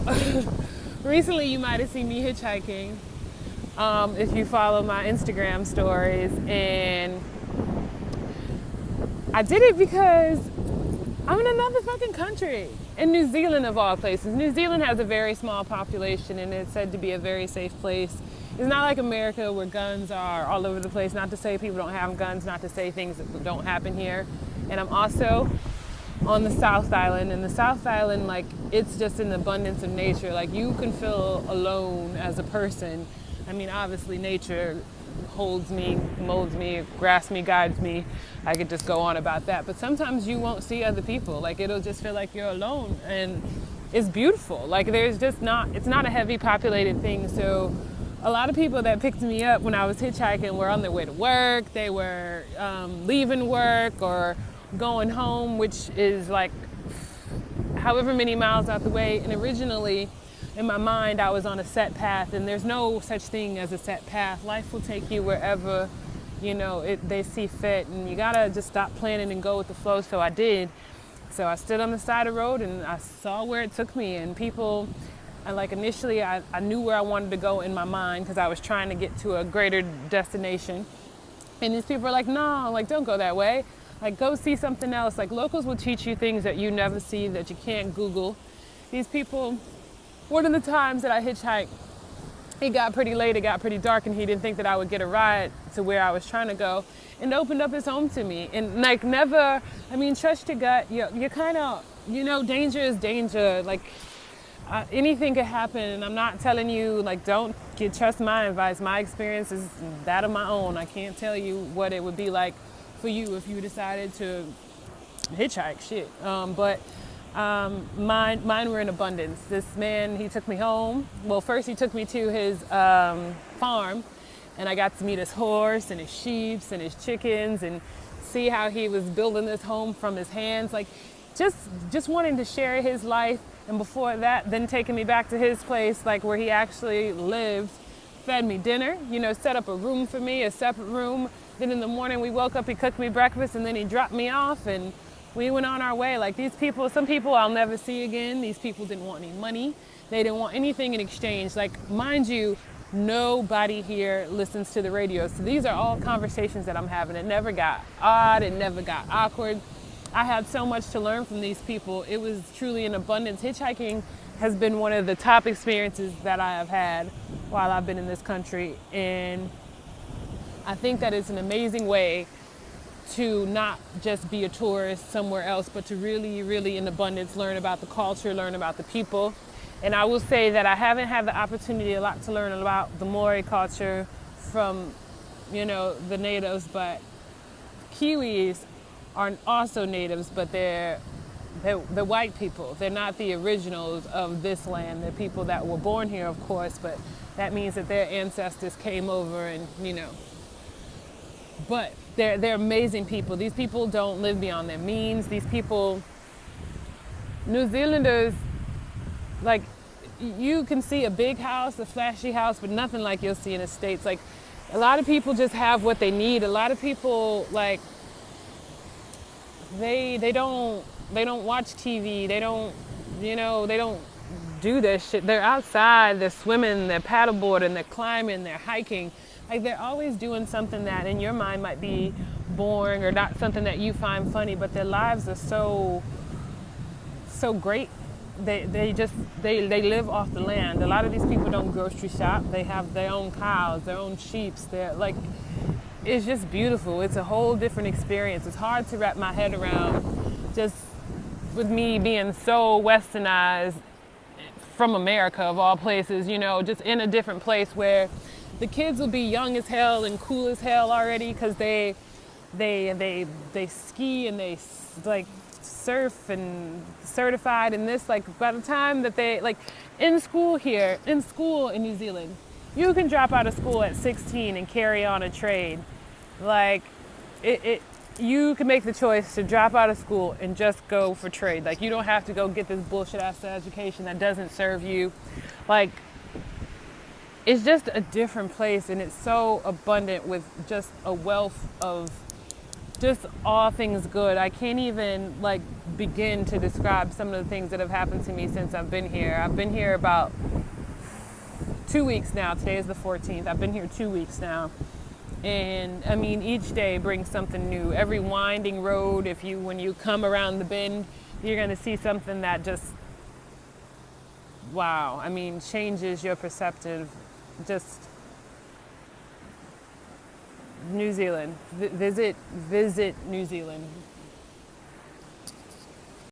So recently you might have seen me hitchhiking if you follow my Instagram stories. And I did it because I'm in another fucking country. In New Zealand, of all places. New Zealand has a very small population and it's said to be a very safe place. It's not like America where guns are all over the place. Not to say people don't have guns, not to say things that don't happen here. And I'm also on the South Island. And the South Island, like, it's just an abundance of nature. Like, you can feel alone as a person. I mean, obviously nature holds me, molds me, grasps me, guides me. I could just go on about that. But sometimes you won't see other people. Like, it'll just feel like you're alone. And it's beautiful. Like, there's just not, it's not a heavy populated thing. So a lot of people that picked me up when I was hitchhiking were on their way to work. They were leaving work or going home, which is like however many miles out the way. And originally, in my mind, I was on a set path, and there's no such thing as a set path. Life will take you wherever, you know, they see fit, and you gotta just stop planning and go with the flow. So I did. So I stood on the side of the road and I saw where it took me, and people, and like initially I knew where I wanted to go in my mind because I was trying to get to a greater destination. And these people are like, no, like, don't go that way. Like, go see something else. Like, locals will teach you things that you never see, that you can't Google. These people, one of the times that I hitchhiked, it got pretty late, it got pretty dark, and he didn't think that I would get a ride to where I was trying to go, and opened up his home to me. And like, never, I mean, trust your gut. You're kind of, you know, danger is danger. Like, anything could happen, and I'm not telling you, like, don't trust my advice. My experience is that of my own. I can't tell you what it would be like for you if you decided to hitchhike, shit. But mine were in abundance. This man, he took me home. Well, first he took me to his farm, and I got to meet his horse and his sheep and his chickens and see how he was building this home from his hands. Like, just wanting to share his life. And before that, then taking me back to his place, like where he actually lived, fed me dinner, you know, set up a room for me, a separate room. Then in the morning we woke up, he cooked me breakfast, and then he dropped me off, and we went on our way. Like, these people, some people I'll never see again. These people didn't want any money. They didn't want anything in exchange. Like, mind you, nobody here listens to the radio. So these are all conversations that I'm having. It never got odd. It never got awkward. I had so much to learn from these people. It was truly an abundance. Hitchhiking has been one of the top experiences that I have had while I've been in this country. And I think that it's an amazing way to not just be a tourist somewhere else, but to really, really in abundance learn about the culture, learn about the people. And I will say that I haven't had the opportunity a lot to learn about the Maori culture from, you know, the natives, but Kiwis are also natives, but they're white people. They're not the originals of this land. They're people that were born here, of course, but that means that their ancestors came over and, you know. But they're amazing people. These people don't live beyond their means. These people, New Zealanders, like, you can see a big house, a flashy house, but nothing like you'll see in the States. Like, a lot of people just have what they need. A lot of people, like, they don't watch TV. They don't, you know, they don't do this shit. They're outside, they're swimming, they're paddleboarding, they're climbing, they're hiking. Like, they're always doing something that in your mind might be boring or not something that you find funny, but their lives are so great. They live off the land. A lot of these people don't grocery shop. They have their own cows, their own sheep. They're like, it's just beautiful. It's a whole different experience. It's hard to wrap my head around, just with me being so westernized from America of all places, you know, just in a different place where the kids will be young as hell and cool as hell already because they ski and they like surf and certified in this. Like, by the time that they, like, in school in New Zealand, you can drop out of school at 16 and carry on a trade. Like, you can make the choice to drop out of school and just go for trade. Like, you don't have to go get this bullshit ass education that doesn't serve you. Like, it's just a different place, and it's so abundant with just a wealth of just all things good. I can't even like begin to describe some of the things that have happened to me since I've been here. I've been here about 2 weeks now. Today is the 14th. I've been here 2 weeks now. And I mean, each day brings something new. Every winding road, when you come around the bend, you're going to see something that just, wow, I mean, changes your perspective. Just New Zealand. Visit New Zealand.